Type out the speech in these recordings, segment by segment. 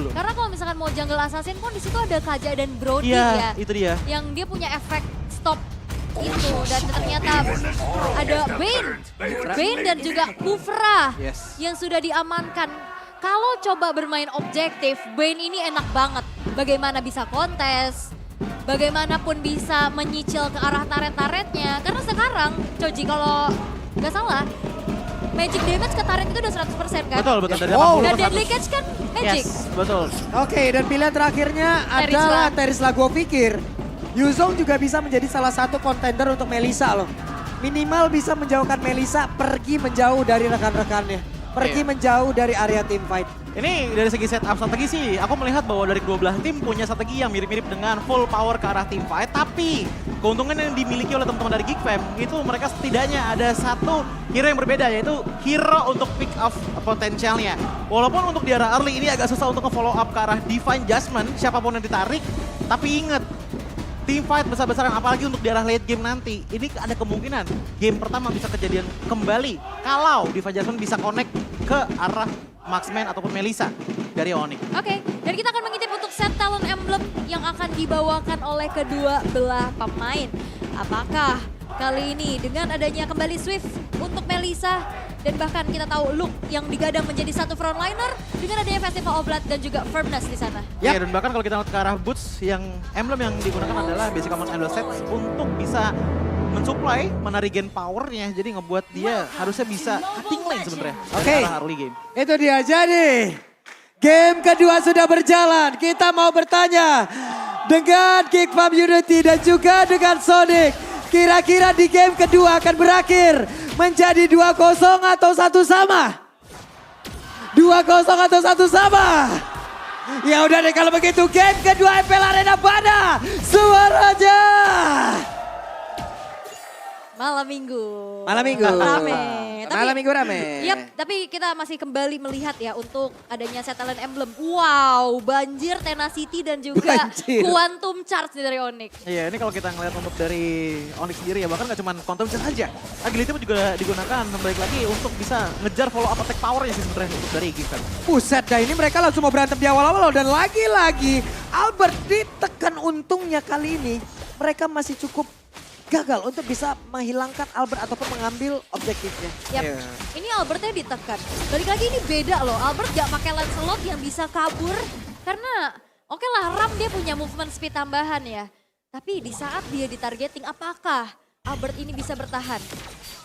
dulu. Karena kalau misalkan mau jungle assassin pun di situ ada Kaja dan Brody Iya, ya. itu dia. Yang dia punya efek stop itu dan ternyata ada Bane dan juga Kufra Yes. yang sudah diamankan. Kalau coba bermain objektif, Bane ini enak banget. Bagaimana bisa kontes, bagaimanapun bisa menyicil ke arah turret-turretnya. Karena sekarang, Choji kalau nggak salah, magic damage ke turret itu udah 100% kan? Betul, betul. Dari Wow. 80 Dan ke deadly 100. catch kan magic. Yes, betul. Oke, dan pilihan terakhirnya Terisla. adalah Terisla. Gue pikir Yuzong juga bisa menjadi salah satu contender untuk Melissa loh. Minimal bisa menjauhkan Melissa pergi menjauh dari rekan-rekannya. Pergi Iya. menjauh dari area team fight. Ini dari segi setup strategi sih, aku melihat bahwa dari kedua belah tim punya strategi yang mirip-mirip dengan full power ke arah team fight. Tapi keuntungan yang dimiliki oleh teman-teman dari Geek Fam, itu mereka setidaknya ada satu hero yang berbeda, yaitu hero untuk pick off potensialnya. Walaupun untuk di arah early ini agak susah untuk nge-follow up ke arah Divine Judgment, siapapun yang ditarik. Tapi ingat, team fight besar-besaran, apalagi untuk di arah late game nanti, ini ada kemungkinan game pertama bisa kejadian kembali kalau Divine Judgment bisa connect ke arah Marksman ataupun Melissa dari Onyx. Oke, dan kita akan mengintip untuk set talent emblem yang akan dibawakan oleh kedua belah pemain. Apakah kali ini dengan adanya kembali Swift untuk Melissa dan bahkan kita tahu Luke yang digadang menjadi satu frontliner dengan adanya Festival of Blood dan juga Firmness di sana. Ya, dan bahkan kalau kita lihat ke arah boots, yang emblem yang digunakan adalah basic common endless sets untuk bisa mensupply, menarigen powernya, jadi ngebuat dia harusnya bisa cutting lane sebenarnya. Oke. Dari arah early game. Itu dia, jadi game kedua sudah berjalan. Kita mau bertanya dengan Geek Fam Unity dan juga dengan Sonic. Kira-kira di game kedua akan berakhir menjadi 2-0 atau 1 sama? 2-0 atau 1 sama? Ya udah deh kalau begitu, game kedua FPL Arena mana suaranya? Malam minggu. Malam minggu. Rame. Malam minggu rame. Yap, tapi kita masih kembali melihat ya untuk adanya set talent emblem. Wow, banjir Tenacity dan juga Banjir. Quantum Charge dari Onyx. Iya, ini kalau kita ngeliat untuk dari Onyx sendiri ya, bahkan gak cuma quantum charge aja. Agility pun juga digunakan kembali lagi untuk bisa ngejar follow up attack powernya sih sebenarnya dari Geek Fam. Buset dah, ini mereka langsung mau berantem di awal-awal loh. Dan lagi-lagi Albert ditekan, untungnya kali ini mereka masih cukup gagal untuk bisa menghilangkan Albert ataupun mengambil objektifnya. Yap, Iya. ini Albertnya ditekan. Balik lagi ini beda loh, Albert gak pakai Lancelot yang bisa kabur. Karena oke lah Ram dia punya movement speed tambahan ya. Tapi di saat dia ditargeting, apakah Albert ini bisa bertahan?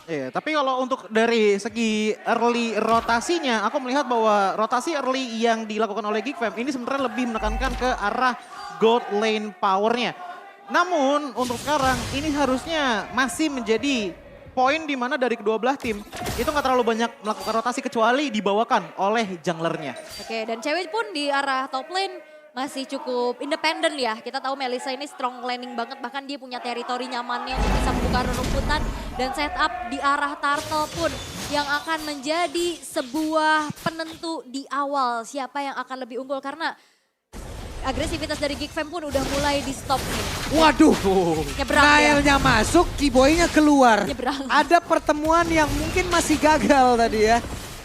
Iya, tapi kalau untuk dari segi early rotasinya, aku melihat bahwa rotasi early yang dilakukan oleh Geek Fam ini sebenarnya lebih menekankan ke arah gold lane powernya. Namun untuk sekarang ini harusnya masih menjadi poin di mana dari kedua belah tim itu nggak terlalu banyak melakukan rotasi kecuali dibawakan oleh junglernya. Oke, dan cewek pun di arah top lane masih cukup independen ya. Kita tahu Melissa ini strong laning banget, bahkan dia punya teritori nyamannya untuk bisa membuka rerumputan dan setup di arah Turtle pun yang akan menjadi sebuah penentu di awal siapa yang akan lebih unggul karena agresivitas dari Geek Fam pun udah mulai di stop nih. Waduh, Nyebrang ya. Nailnya masuk, Keyboy-nya keluar. Nyebrang. Ada pertemuan yang mungkin masih gagal tadi ya.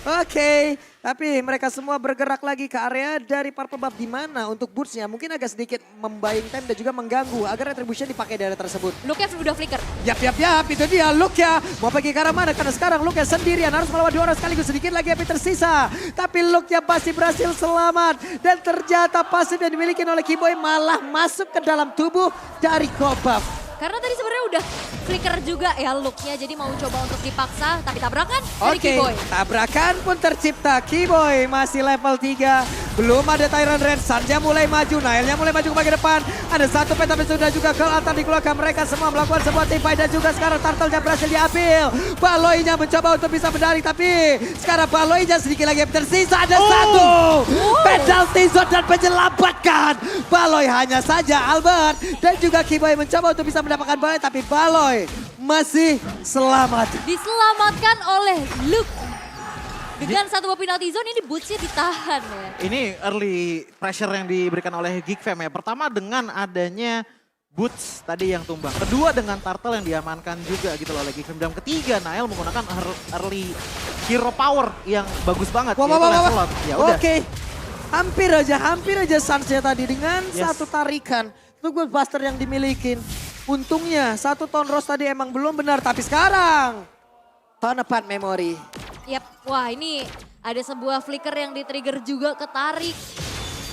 Oke, tapi mereka semua bergerak lagi ke area dari Purple Buff di mana untuk boots-nya mungkin agak sedikit membuying time dan juga mengganggu agar retribution dipakai di area tersebut. Look-nya udah flicker. Yap, itu dia Luke ya. Mau pergi ke arah mana? Karena sekarang Luke ya sendirian harus melawan 2 orang sekaligus. Sedikit lagi api tersisa. Tapi Luke ya pasti berhasil selamat. Dan ternyata pasif yang dimiliki oleh Keyboy malah masuk ke dalam tubuh dari Kobaf. Karena tadi sebenarnya udah flicker juga ya look-nya. Jadi mau coba untuk dipaksa tapi tabrakan dari Oke, Keyboy. tabrakan pun tercipta. Keyboy masih level 3. Belum ada Tyrant Red, Sanja mulai maju, Nailnya mulai maju ke bagian depan. Ada satu peta sudah juga ke atas dikeluarkan. Mereka semua melakukan sebuah team fight dan juga sekarang Turtle-nya berhasil diambil. Baloy-nya mencoba untuk bisa menarik tapi sekarang Baloy-nya sedikit lagi tersisa. Ada satu penalty zone dan menyelamatkan. Baloy hanya saja Albert dan juga Keyboy mencoba untuk bisa mendapatkan Baloy tapi Baloy masih selamat. Diselamatkan oleh Luke. Dengan satu buah penalty zone ini boots-nya ditahan ya. Ini early pressure yang diberikan oleh Geek Fam ya. Pertama dengan adanya Boots tadi yang tumbang. Kedua dengan Turtle yang diamankan juga gitu loh oleh Geek Fam. Dan ketiga Nail menggunakan early hero power yang bagus banget. Wah, yaitu wah, wah, Lancelot. Ya udah. Oke. Hampir aja Suns-nya tadi dengan satu tarikan. Itu Buster yang dimilikin. Untungnya satu Ton Rose tadi emang belum benar. Tapi sekarang Tonepad Memory. Yap, wah ini ada sebuah flicker yang di-trigger juga ketarik.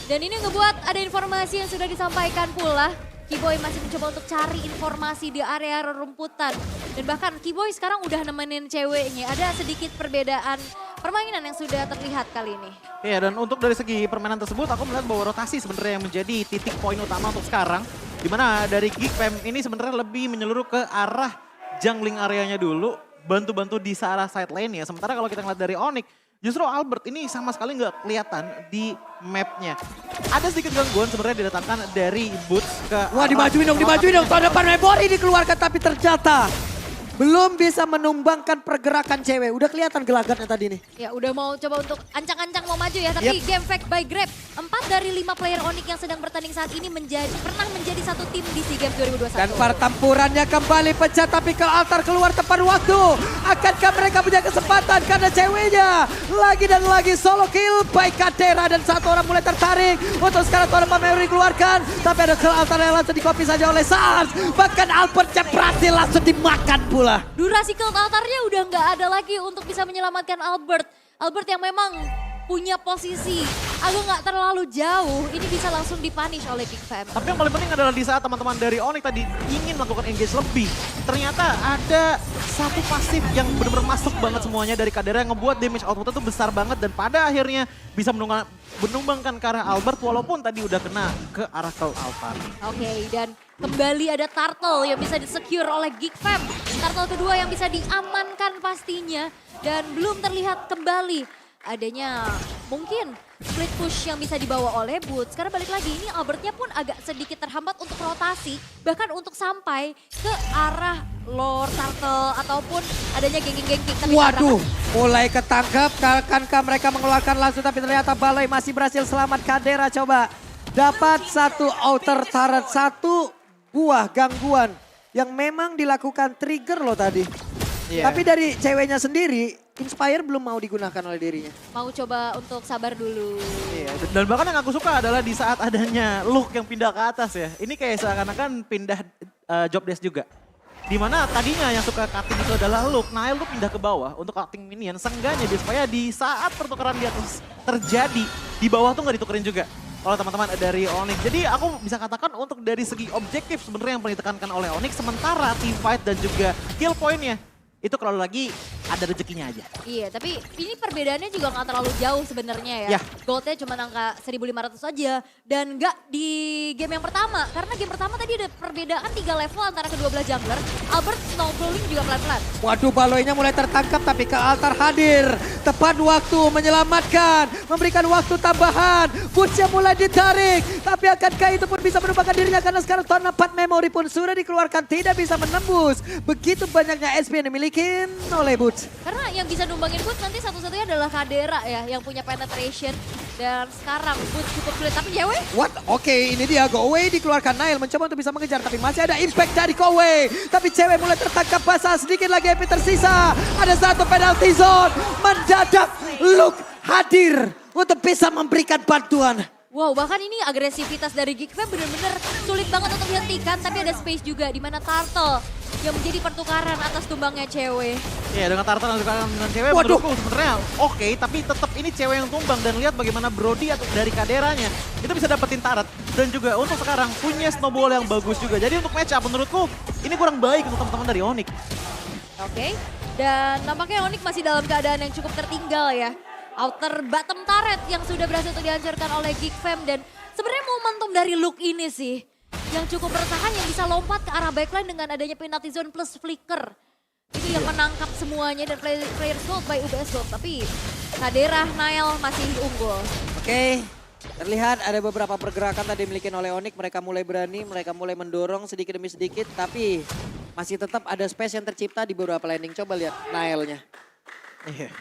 Dan ini ngebuat ada informasi yang sudah disampaikan pula. Kiboy masih mencoba untuk cari informasi di area rerumputan. Dan bahkan Kiboy sekarang udah nemenin ceweknya. Ada sedikit perbedaan permainan yang sudah terlihat kali ini. Iya, dan untuk dari segi permainan tersebut aku melihat bahwa rotasi sebenarnya yang menjadi titik poin utama untuk sekarang. Dimana dari Geek Fam ini sebenarnya lebih menyeluruh ke arah jungling areanya dulu. Bantu-bantu di arah side lane ya. Sementara kalau kita ngeliat dari Onyx, justru Albert ini sama sekali nggak kelihatan di mapnya. Ada sedikit gangguan sebenarnya didatangkan dari Boots ke... Wah dimajuin dong. Tonepad Memory dikeluarkan tapi ternyata belum bisa menumbangkan pergerakan cewek. Udah kelihatan gelagatnya tadi nih. Ya udah mau coba untuk ancang-ancang mau maju ya. Tapi game fact by Grab. 4 dari 5 player Onyx yang sedang bertanding saat ini pernah menjadi satu tim di SEA Games 2021. Dan pertempurannya kembali pecah tapi ke altar keluar tepat waktu. Akankah mereka punya kesempatan karena ceweknya lagi dan lagi solo kill by Kadera. Dan satu orang mulai tertarik untuk sekarang Tonepad Memory dikeluarkan. Tapi ada ke altar yang langsung di-copy saja oleh Suns. Bahkan Albertnya berhasil langsung dimakan pula. Durasi kill altarnya udah nggak ada lagi untuk bisa menyelamatkan Albert. Albert yang memang punya posisi agak nggak terlalu jauh, ini bisa langsung dipunish oleh Geek Fam. Tapi yang paling penting adalah di saat teman-teman dari Onyx tadi ingin melakukan engage lebih. Ternyata ada satu pasif yang benar-benar masuk banget semuanya dari Kadera yang ngebuat damage output itu besar banget. Dan pada akhirnya bisa menumbangkan ke arah Albert walaupun tadi udah kena ke arah kill altar. Oke, dan kembali ada Turtle yang bisa di-secure oleh Geek Fam. Turtle kedua yang bisa diamankan pastinya. Dan belum terlihat kembali adanya mungkin split push yang bisa dibawa oleh Boots. Karena balik lagi ini Albertnya pun agak sedikit terhambat untuk rotasi. Bahkan untuk sampai ke arah Lord Turtle ataupun adanya gengking-gengking. Waduh, mulai ketangkep. Akankah mereka mengeluarkan langsung tapi ternyata Baloi masih berhasil selamat. Kadera coba dapat satu outer turret, satu buah gangguan yang memang dilakukan trigger loh tadi. Tapi dari ceweknya sendiri, Inspire belum mau digunakan oleh dirinya. Mau coba untuk sabar dulu. Iya, dan bahkan yang aku suka adalah di saat adanya Luke yang pindah ke atas ya. Ini kayak seakan-akan pindah job desk juga. Dimana tadinya yang suka cutting itu adalah Luke, Nail tuh pindah ke bawah untuk cutting minion. Seenggaknya dia supaya di saat pertukaran di atas terjadi, di bawah tuh nggak ditukerin juga oleh teman-teman dari Onyx. Jadi aku bisa katakan untuk dari segi objektif sebenarnya yang paling ditekankan oleh Onyx. Sementara team fight dan juga kill point-nya itu kalau lagi ada rezekinya aja. Iya, tapi ini perbedaannya juga nggak terlalu jauh sebenarnya ya. Goldnya cuma angka 1.500 saja. Dan nggak di game yang pertama. Karena game pertama tadi ada perbedaan 3 level antara kedua belah jungler. Albert snowballing juga pelan-pelan. Waduh, Baloinya mulai tertangkap tapi ke altar hadir. Tepat waktu menyelamatkan. Memberikan waktu tambahan. Boots-nya mulai ditarik. Tapi akankah itu pun bisa menumbangkan dirinya. Karena sekarang Tonepad Memory pun sudah dikeluarkan. Tidak bisa menembus. Begitu banyaknya SP yang dimiliki oleh Boots. Karena yang bisa numbangin Boots nanti satu-satunya adalah Kadera ya. Yang punya penetration. Dan sekarang Boots cukup sulit. Tapi Jewe? What? Oke, ini dia Go Away dikeluarkan. Nail mencoba untuk bisa mengejar. Tapi masih ada impact dari Go Away. Tapi cewek mulai tertangkap basah. Sedikit lagi MP tersisa. Ada satu penalty zone. Mendadak Luke hadir untuk bisa memberikan bantuan. Wow, bahkan ini agresivitas dari Geek Fam benar-benar sulit banget untuk dihentikan. Tapi ada space juga di mana Turtle yang menjadi pertukaran atas tumbangnya cewek. Iya, dengan Turtle yang ditukarkan dengan cewek menurutku sebenarnya oke, tapi tetap ini cewek yang tumbang. Dan lihat bagaimana Brody atau dari Kaderanya itu bisa dapetin turret. Dan juga untuk sekarang punya snowball yang bagus juga. Jadi untuk match up menurutku ini kurang baik untuk teman-teman dari Onyx. Oke, dan nampaknya Onyx masih dalam keadaan yang cukup tertinggal ya. Outer bottom turret yang sudah berhasil untuk dihancurkan oleh Geek Fam. Dan sebenarnya momentum dari Luke ini sih yang cukup meresahkan, yang bisa lompat ke arah backline dengan adanya penalty zone plus flicker. Itu yang menangkap semuanya dan player gold by UBS Gold. Tapi Kadera, Nail masih unggul. Oke, terlihat ada beberapa pergerakan tadi dimiliki oleh Onyx. Mereka mulai berani, mereka mulai mendorong sedikit demi sedikit. Tapi masih tetap ada space yang tercipta di beberapa landing. Coba lihat Nailnya. Iya,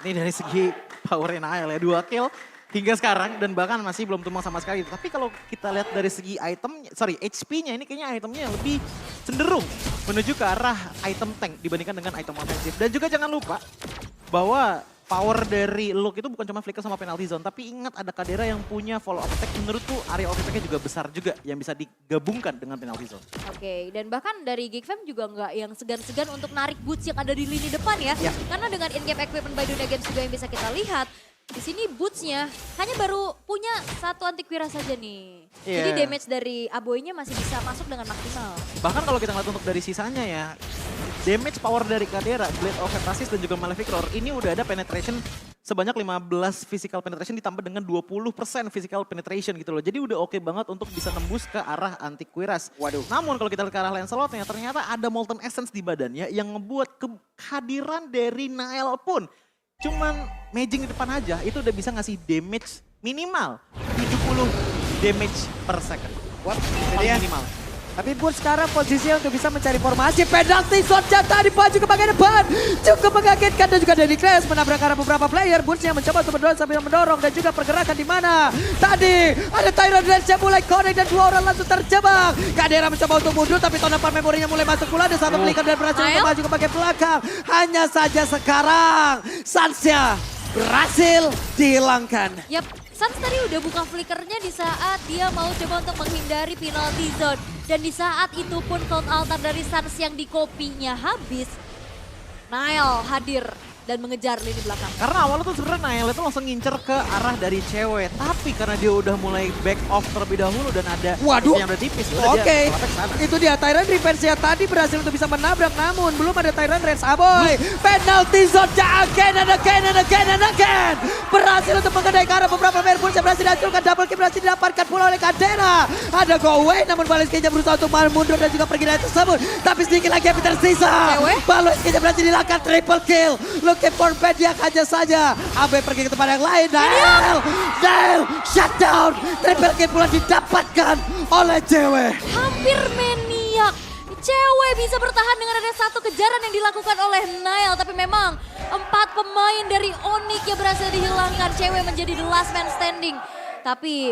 ini dari segi power Nail ya, 2 kill hingga sekarang dan bahkan masih belum tumbang sama sekali. Tapi kalau kita lihat dari segi item, HP-nya ini kayaknya itemnya lebih cenderung menuju ke arah item tank dibandingkan dengan item offensif. Dan juga jangan lupa bahwa power dari Luke itu bukan cuma flicker sama penalty zone, tapi ingat ada Kadera yang punya follow up attack. Menurutku area of attack-nya juga besar juga yang bisa digabungkan dengan penalty zone. Oke, dan bahkan dari Geekfam juga nggak yang segan-segan untuk narik boots yang ada di lini depan ya. Ya. Karena dengan in-game equipment by Dunia Games juga yang bisa kita lihat, di sini bootsnya hanya baru punya satu antikwira saja nih. Jadi Iya. damage dari Aboy-nya masih bisa masuk dengan maksimal. Bahkan kalau kita ngeliat untuk dari sisanya ya, damage power dari Kadera, Blade of Hephaestus dan juga Malefic Roar ini udah ada penetration sebanyak 15 physical penetration ditambah dengan 20% physical penetration gitu loh. Jadi udah oke banget untuk bisa nembus ke arah antiquiras. Waduh. Namun kalau kita lihat ke arah Lancelotnya ternyata ada Molten Essence di badannya yang ngebuat kehadiran dari Nael pun cuman maging di depan aja itu udah bisa ngasih damage minimal 70 damage per second. What? Paling Jadi ya. minimal. Tapi Bun sekarang posisinya untuk bisa mencari formasi. Penalti shot jatah di baju ke bagian depan. Cukup mengagetkan dan juga dari Clash menabrak arah beberapa player. Bun yang mencoba untuk mendorong sambil mendorong dan juga pergerakan di mana. Tadi ada Tyrant Reds yang mulai connect dan dua orang langsung terjebak. Kadera mencoba untuk mundur tapi tonapan memorinya mulai masuk pula. Ada satu flicker dan berhasil untuk maju ke bagian belakang. Hanya saja sekarang Sansya berhasil dihilangkan. Yap, Sans tadi udah buka flickernya di saat dia mau coba untuk menghindari penalty zone. Dan di saat itu pun Cloud Altar dari Sans yang di kopinya habis, Nael hadir dan mengejar lini belakang. Karena awalnya tuh sebenarnya Nael itu langsung ngincer ke arah dari cewek. Tapi karena dia udah mulai back off terlebih dahulu dan ada Waduh. yang udah tipis. udah Oke, dia kelapek sana. itu dia Tyrant Revenge yang tadi berhasil untuk bisa menabrak, namun belum ada Tyrant Reds. Aboy, penalty zone again and again and again and again. Berhasil untuk mengenai ke arah beberapa player pun berhasil dihancurkan, double kill berhasil didapatkan pula oleh Kadera. Ada go away, namun Baleskinya berusaha untuk mundur dan juga pergi dari tersebut. Tapi sedikit lagi yang tersisa. Baleskinya berhasil dilakukan triple kill. Looking for bad yang hanya saja. Abe pergi ke tempat yang lain. Nail, shutdown. Triple kill pula didapatkan oleh cewek. Hampir maniak. Cewek bisa bertahan dengan ada satu kejaran yang dilakukan oleh Nael. Tapi memang 4 pemain dari Onyx yang berhasil dihilangkan. Cewek menjadi the last man standing. Tapi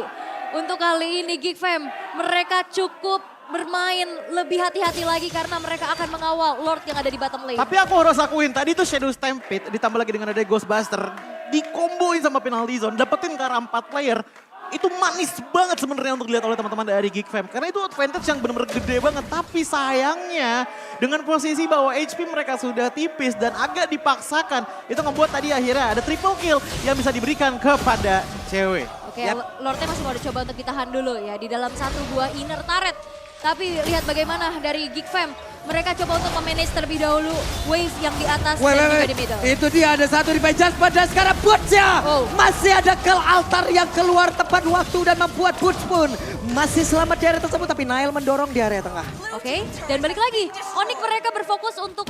untuk kali ini Geekfam mereka cukup bermain lebih hati-hati lagi karena mereka akan mengawal Lord yang ada di bottom lane. Tapi aku harus akuin tadi tuh Shadow Stampede ditambah lagi dengan ada Ghostbuster. Dikomboin sama penalty zone, dapetin ke arah 4 player. Itu manis banget sebenarnya untuk dilihat oleh teman-teman dari Geekfam. Karena itu advantage yang benar-benar gede banget. Tapi sayangnya dengan posisi bahwa HP mereka sudah tipis dan agak dipaksakan. Itu ngebuat tadi akhirnya ada triple kill yang bisa diberikan kepada cewek. Oke, Lordnya masih mau dicoba untuk ditahan dulu ya di dalam satu buah inner turret. Tapi lihat bagaimana dari Geekfam. Mereka coba untuk memanage terlebih dahulu wave yang di atas dan juga di middle. Itu dia ada satu di Bajas pada sekarang Boots-nya. Masih ada Cloud Altar yang keluar tepat waktu dan membuat Boots pun masih selamat di area tersebut. Tapi Nael mendorong di area tengah. Oke, dan balik lagi. Onyx mereka berfokus untuk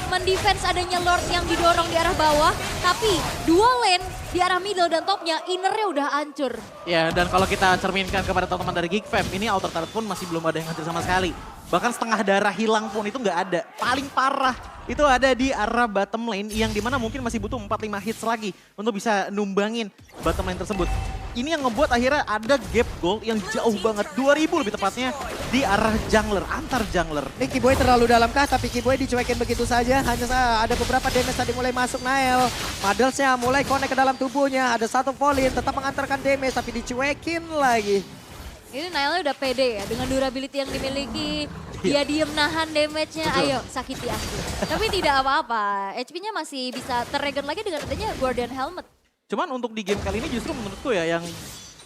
mendefense adanya Lord yang didorong di arah bawah. Tapi dua lane di arah middle dan topnya innernya udah hancur. Ya, dan kalau kita cerminkan kepada teman-teman dari Geekfam, ini outer turret pun masih belum ada yang hancur sama sekali. Bahkan setengah darah hilang pun itu nggak ada. Paling parah itu ada di arah bottom lane yang dimana mungkin masih butuh 4-5 hits lagi untuk bisa numbangin bottom lane tersebut. Ini yang ngebuat akhirnya ada gap gold yang jauh banget, 2000 lebih tepatnya di arah jungler, antar jungler. Ini Kiboy terlalu dalamkah, tapi Kiboy dicuekin begitu saja. Hanya ada beberapa damage tadi mulai masuk Nael. Madelsnya mulai connect ke dalam tubuhnya. Ada satu Volin tetap mengantarkan damage tapi dicuekin lagi. Ini Nailnya udah pede ya dengan durability yang dimiliki. Dia diem nahan damage-nya, ayo sakiti aku. Tapi tidak apa-apa, HP-nya masih bisa terregen lagi dengan adanya Guardian Helmet. Cuman untuk di game kali ini justru menurutku ya yang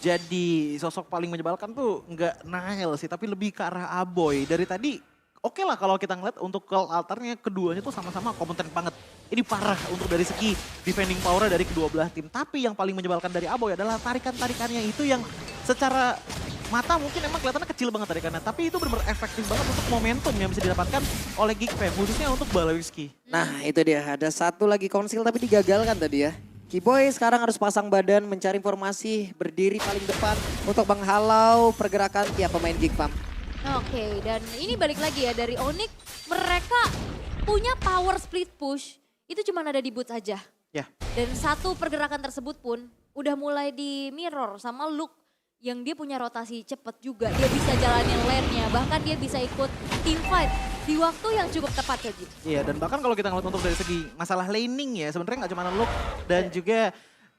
jadi sosok paling menyebalkan tuh nggak Nael sih, tapi lebih ke arah Aboy. Dari tadi oke lah kalau kita ngeliat untuk Cloud Altarnya keduanya tuh sama-sama kompeten banget. Ini parah untuk dari segi defending power dari kedua belah tim. Tapi yang paling menyebalkan dari Aboy adalah tarikan-tarikannya itu yang secara mata mungkin emang kelihatannya kecil banget tarikannya. Tapi itu benar-benar efektif banget untuk momentum yang bisa didapatkan oleh Geekfam, khususnya untuk Balewiski. Nah itu dia, ada satu lagi konsil tapi digagalkan tadi ya. Kiboy sekarang harus pasang badan, mencari informasi, berdiri paling depan untuk menghalau pergerakan tiap pemain Geekfam. Oke, dan ini balik lagi ya dari Onyx, mereka punya power split push, itu cuma ada di Boots aja. Ya. Dan satu pergerakan tersebut pun udah mulai di mirror sama Luke yang dia punya rotasi cepat juga. Dia bisa jalanin lane-nya, bahkan dia bisa ikut team fight. di waktu yang cukup tepat ya, Jin. Iya, dan bahkan kalau kita ngeliat untuk dari segi masalah laning ya, sebenarnya nggak cuma Look dan juga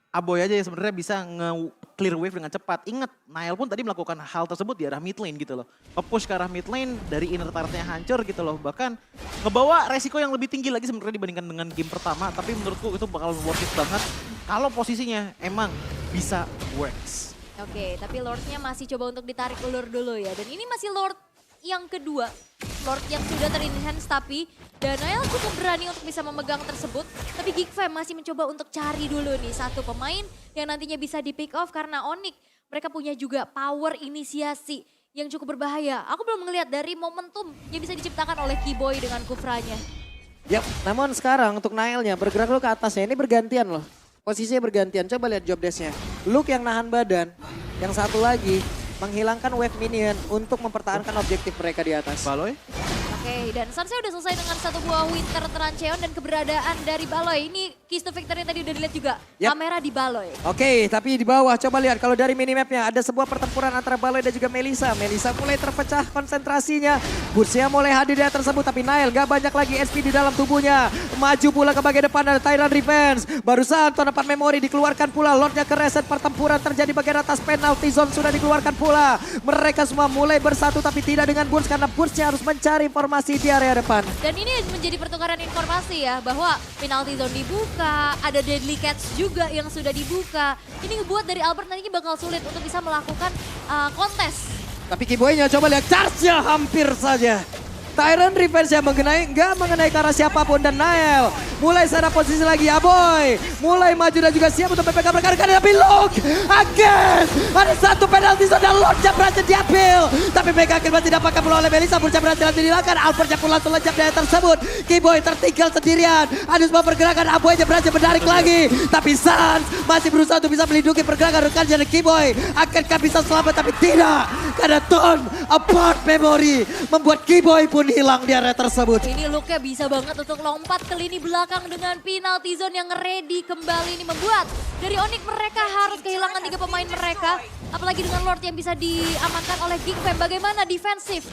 Aboy aja yang sebenarnya bisa nge-clear wave dengan cepat. Ingat, Nail pun tadi melakukan hal tersebut di arah mid lane gitu loh. Nge-push ke arah mid lane, dari inner turretnya hancur gitu loh. Bahkan ngebawa resiko yang lebih tinggi lagi sebenarnya dibandingkan dengan game pertama. Tapi menurutku itu bakal worth it banget kalau posisinya emang bisa works. Oke, tapi Lordnya masih coba untuk ditarik ulur dulu ya. Dan ini masih Lord yang kedua. Lord yang sudah ter-enhance tapi Danael cukup berani untuk bisa memegang tersebut. Tapi Geek Fam masih mencoba untuk cari dulu nih satu pemain yang nantinya bisa di pick off karena Onyx. Mereka punya juga power inisiasi yang cukup berbahaya. Aku belum melihat dari momentum yang bisa diciptakan oleh Keyboy dengan Kufranya. Yap, namun sekarang untuk Nailnya bergerak dulu ke atasnya. Ini bergantian loh. Posisinya bergantian. Coba lihat job desk-nya. Luke yang nahan badan. Yang satu lagi menghilangkan wave minion untuk mempertahankan objektif mereka di atas. Baloy? Oke, dan Sansai udah selesai dengan satu buah Winter Trancheon dan keberadaan dari Baloy. Ini keys to victory tadi udah dilihat juga. Yap. Kamera di Baloy. Oke, tapi di bawah coba lihat kalau dari minimapnya ada sebuah pertempuran antara Baloy dan juga Melissa. Melissa mulai terpecah konsentrasinya. Bursnya mulai hadir di tersebut tapi Nail gak banyak lagi SP di dalam tubuhnya. Maju pula ke bagian depan ada Tyrant Revenge. Barusan tuan tempat memori dikeluarkan pula. Lordnya ke reset, pertempuran terjadi bagian atas, penalty zone sudah dikeluarkan pula. Mereka semua mulai bersatu tapi tidak dengan Burs karena Bursnya harus mencari informasi di area depan. Dan ini menjadi pertukaran informasi ya bahwa penalty zone dibuka, ada deadly catch juga yang sudah dibuka. Ini ngebuat dari Albert nantinya bakal sulit untuk bisa melakukan kontes. Tapi Keyboy-nya coba lihat charge-nya hampir saja. Tyrant Revenge yang nggak mengenai ke arah siapapun dan Nail mulai sadar posisi lagi Aboy. Mulai maju dan juga siap untuk PPK mereka tapi Luke again. Ada satu penalti zone dan Lordnya berhasil diambil. Tapi mereka akhirnya tidak dapatkan pula oleh Melissa. Bursa berhasil dihilangkan. Albertnya pun langsung lencap dari tersebut. Keyboy tertinggal sendirian. Ada sebuah pergerakan Aboy berhasil menarik lagi. Tapi Sans masih berusaha untuk bisa melindungi pergerakan rekannya dan Keyboy. Akankah bisa selamat tapi tidak. Karena Ton apart memory membuat Keyboy pun hilang di area tersebut. Ini Luke-nya bisa banget untuk lompat ke lini belakang dengan penalty zone yang ready kembali. Ini membuat dari Onyx mereka harus kehilangan 3 pemain mereka. Apalagi dengan Lord yang bisa diamankan oleh Geek Fam. Bagaimana defensif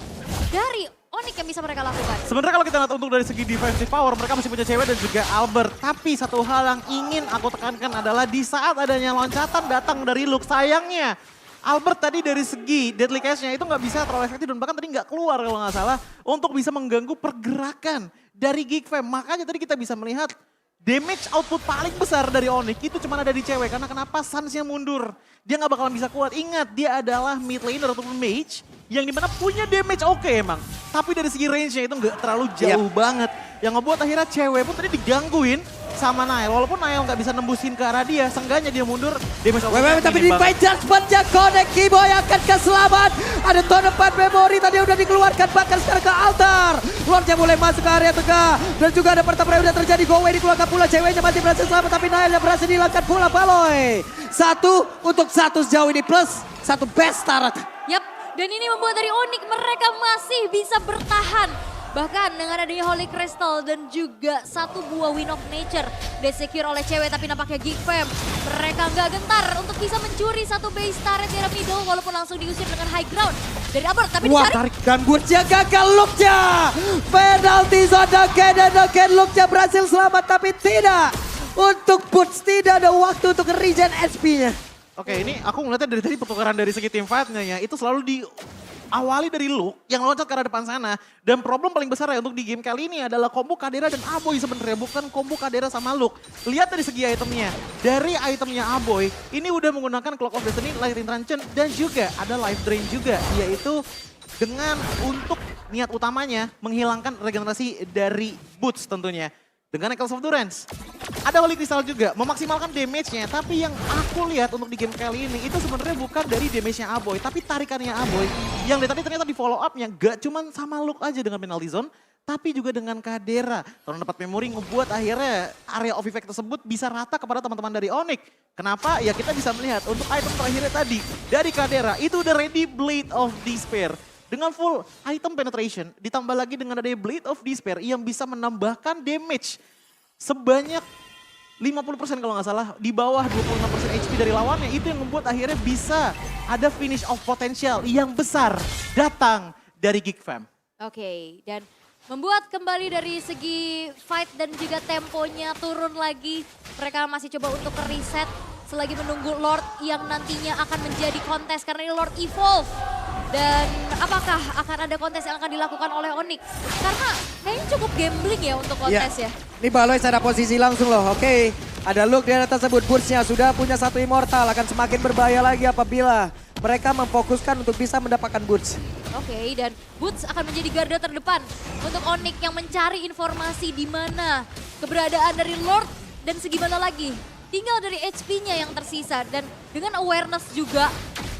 dari Onyx yang bisa mereka lakukan? Sebenarnya kalau kita lihat untuk dari segi defensive power, mereka masih punya cewek dan juga Albert. Tapi satu hal yang ingin aku tekankan adalah di saat adanya loncatan datang dari Luke, sayangnya Albert tadi dari segi deadly catch-nya itu nggak bisa terlalu efektif dan bahkan tadi nggak keluar kalau nggak salah untuk bisa mengganggu pergerakan dari Geek Fam. Makanya tadi kita bisa melihat damage output paling besar dari Onyx itu cuma ada di cewek. Karena kenapa Sans-nya mundur? Dia nggak bakalan bisa kuat. Ingat, dia adalah mid laner ataupun mage yang dimana punya damage oke emang. Tapi dari segi range-nya itu nggak terlalu jauh banget. Yang ngebuat akhirnya cewek pun tadi digangguin sama Nail. Walaupun Nail nggak bisa nembusin ke arah dia, seenggaknya dia mundur. Tapi di fight judgment-nya connect, Keyboy akan keselamat. Ada ton 4 memori tadi udah dikeluarkan bahkan sekarang ke altar. Lordnya mulai masuk ke area tengah. Dan juga ada pertempuran yang udah terjadi. Go away dikeluarkan pula, ceweknya masih berhasil selamat. Tapi Nail yang berhasil dihilangkan pula Baloy. 1 untuk 1 sejauh ini plus 1 best turret. Yap, dan ini membuat dari Onyx mereka masih bisa bertahan. Bahkan dengan adanya Holy Crystal dan juga satu buah Wind of Nature disecure oleh cewek tapi nampaknya Geek Fam. Mereka nggak gentar untuk bisa mencuri satu base turret di area middle walaupun langsung diusir dengan high ground dari Albert. Tapi Wah, dicari. tarik dan Bursnya gagal Luke-nya. Penalty zone again Luke-nya berhasil selamat tapi tidak. Untuk Burs tidak ada waktu untuk regen SP-nya. Oke, ini aku ngeliatnya dari tadi pertukaran dari segi team fight-nya ya. Itu selalu diawali dari Luke yang loncat ke arah depan sana. Dan problem paling besar ya untuk di game kali ini adalah combo Kadera dan Aboy sebenarnya. Bukan combo Kadera sama Luke. Lihat dari segi itemnya. Dari itemnya Aboy, ini udah menggunakan Clock of Destiny, Lightning Tranchen, dan juga ada Life Drain juga. Yaitu dengan untuk niat utamanya menghilangkan regenerasi dari boots tentunya. Dengan Echoes of Durance. Ada Holy Crystal juga, memaksimalkan damage-nya. Tapi yang aku lihat untuk di game kali ini, itu sebenarnya bukan dari damage-nya Aboy, tapi tarikannya Aboy. Yang tadi ternyata di follow up-nya gak cuman sama Luke aja dengan penalty zone, tapi juga dengan Kadera. Kalau dapat memori ngebuat akhirnya area of effect tersebut bisa rata kepada teman-teman dari Onyx. Kenapa? Ya kita bisa melihat untuk item terakhirnya tadi, dari Kadera, itu udah ready Blade of Despair. Dengan full item penetration, ditambah lagi dengan adanya Blade of Despair yang bisa menambahkan damage sebanyak 50% kalau nggak salah, di bawah 25% HP dari lawannya. Itu yang membuat akhirnya bisa ada finish of potential yang besar datang dari Geek Fam. Oke, dan Membuat kembali dari segi fight dan juga temponya turun lagi. Mereka masih coba untuk reset selagi menunggu Lord yang nantinya akan menjadi kontes karena ini Lord Evolve. Dan apakah akan ada kontes yang akan dilakukan oleh Onyx? Karena kayaknya cukup gambling ya untuk kontes ya. Ini Baloi secara posisi langsung loh, oke. Ada look di area tersebut, Burst-nya sudah punya satu immortal, akan semakin berbahaya lagi apabila mereka memfokuskan untuk bisa mendapatkan Burst. Oke, dan Boots akan menjadi garda terdepan untuk Onyx yang mencari informasi di mana keberadaan dari Lord dan segimana lagi. Tinggal dari HP-nya yang tersisa dan dengan awareness juga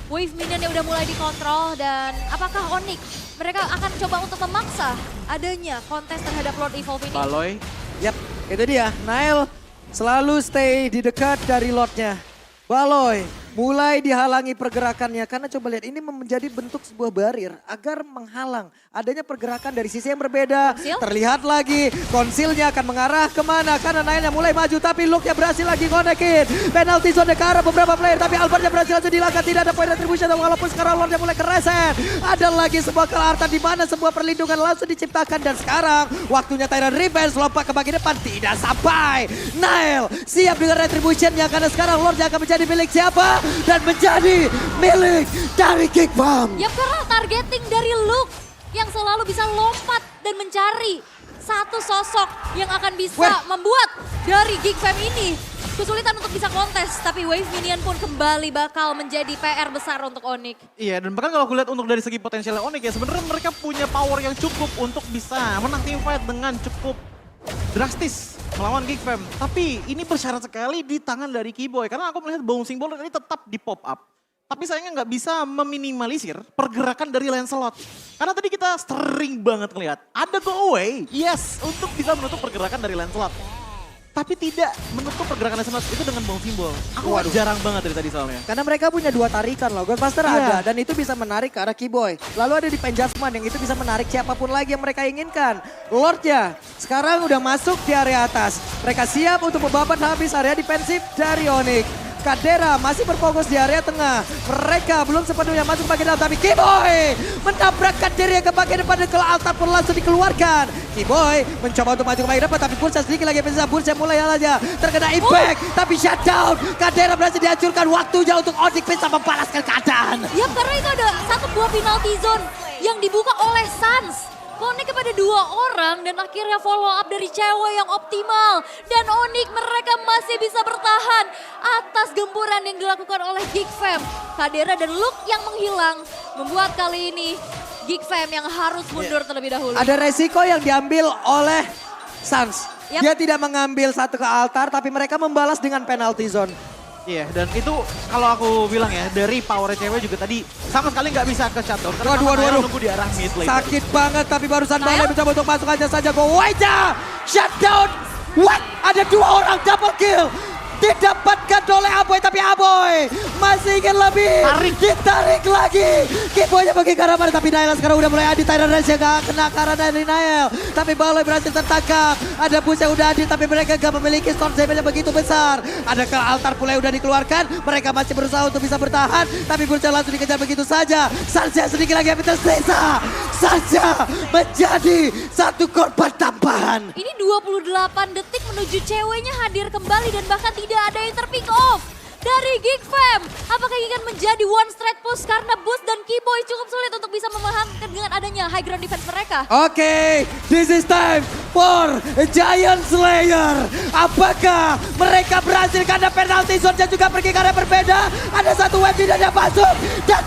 wave minion yang udah mulai dikontrol dan apakah Onyx mereka akan coba untuk memaksa adanya kontes terhadap Lord Evolve ini? Baloi. Yap, itu dia. Nail selalu stay di dekat dari Lordnya. Baloi mulai dihalangi pergerakannya karena coba lihat ini menjadi bentuk sebuah barir agar menghalang adanya pergerakan dari sisi yang berbeda. Konsil? Terlihat lagi konsilnya akan mengarah kemana karena Nailnya mulai maju tapi Luke-nya berhasil lagi ngonekin. Penalty zone ke arah beberapa player tapi Albertnya berhasil langsung dilakukan, tidak ada point retribution walaupun sekarang Lordnya mulai kereset. Ada lagi sebuah kelartan di mana sebuah perlindungan langsung diciptakan dan sekarang waktunya Tyrant Revenge lompat ke bagian depan tidak sampai. Nail siap dengan retributionnya karena sekarang Lordnya akan menjadi milik siapa? Dan menjadi milik dari Geekfam. Ya karena targeting dari Luke yang selalu bisa lompat dan mencari satu sosok yang akan bisa membuat dari Geekfam ini kesulitan untuk bisa kontes. Tapi wave minion pun kembali bakal menjadi PR besar untuk Onyx. Iya, dan bahkan kalau aku lihat untuk dari segi potensialnya Onyx ya sebenarnya mereka punya power yang cukup untuk bisa menang teamfight dengan cukup drastis melawan Geekfam. Tapi ini bersyarat sekali di tangan dari Keyboy. Karena aku melihat bouncing ball ini tetap di pop up. Tapi sayangnya nggak bisa meminimalisir pergerakan dari Lancelot. Karena tadi kita sering banget ngelihat ada go away, yes, untuk bisa menutup pergerakan dari Lancelot. Tapi tidak menutup pergerakan Lancelot itu dengan bouncing ball. Aku jarang banget dari tadi soalnya. Karena mereka punya dua tarikan loh, Godbuster ada dan itu bisa menarik ke arah Keyboy. Lalu ada di Penjasman yang itu bisa menarik siapapun lagi yang mereka inginkan. Lordnya sekarang udah masuk di area atas. Mereka siap untuk membabat habis area defensif dari Onyx. Kadera masih berfokus di area tengah. Mereka belum sepenuhnya masuk bagian dalam tapi Keyboy menabrakkan dirinya ke bagian depan dan ke altar pun langsung dikeluarkan. Keyboy mencoba untuk maju ke bagian depan tapi Bursa sedikit lagi bisa Bursa mulai aja terkena impact tapi shutdown. Kadera berhasil dihancurkan, waktunya untuk Onyx bisa membalaskan keadaan. Ya karena itu ada satu buah penalty zone yang dibuka oleh Sans. Connect kepada dua orang dan akhirnya follow up dari cewek yang optimal. Dan Onyx mereka masih bisa bertahan atas gempuran yang dilakukan oleh Geekfam. Kadera dan Luke yang menghilang membuat kali ini Geekfam yang harus mundur terlebih dahulu. Ada resiko yang diambil oleh Sans. Yap. Dia tidak mengambil satu ke altar tapi mereka membalas dengan penalty zone. Iya, dan itu kalau aku bilang ya, dari power cewek juga tadi sama sekali nggak bisa ke shutdown. Karena Waduh. nunggu di arah mid lane. Sakit banget tapi barusan Balai mencoba untuk masuk aja saja. Go Waja! Shutdown! What? Ada dua orang double kill. Didapatkan oleh Aboy tapi Aboy masih ingin lebih. Ditarik lagi. Keyboynya pergi ke arah mana tapi Nail sekarang udah mulai adi. Tyrant Rage gak kena karena dari Nail. Tapi Baloi berhasil tertangkap. Ada push yang udah adi tapi mereka gak memiliki storm damage yang begitu besar. Ada ke altar pula yang udah dikeluarkan. Mereka masih berusaha untuk bisa bertahan. Tapi Bursa langsung dikejar begitu saja. Saja sedikit lagi yang tersisa. Saja menjadi satu korban tambahan. Ini 28 detik menuju ceweknya hadir kembali dan bahkan tidak ada yang terpick off dari Geekfam. Apakah ini akan menjadi one straight push karena Boost dan Keyboy cukup sulit untuk bisa memahamkan dengan adanya high ground defense mereka. Oke, this is time for Giant Slayer. Apakah mereka berhasil karena penalty zone-nya juga pergi ke arah berbeda. Ada satu wave tidak ada masuk dan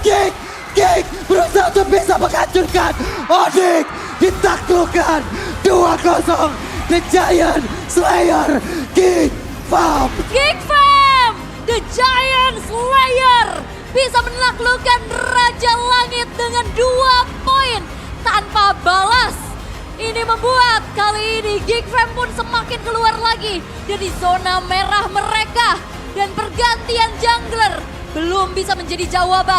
Geek berusaha untuk bisa menghancurkan Onyx. Ditaklukkan 2-0 The Giant Slayer Geekfam. Geekfam, The Giant Slayer bisa menaklukkan Raja Langit dengan 2 poin tanpa balas. Ini membuat kali ini Geekfam pun semakin keluar lagi dari zona merah mereka. Dan pergantian jungler belum bisa menjadi jawaban.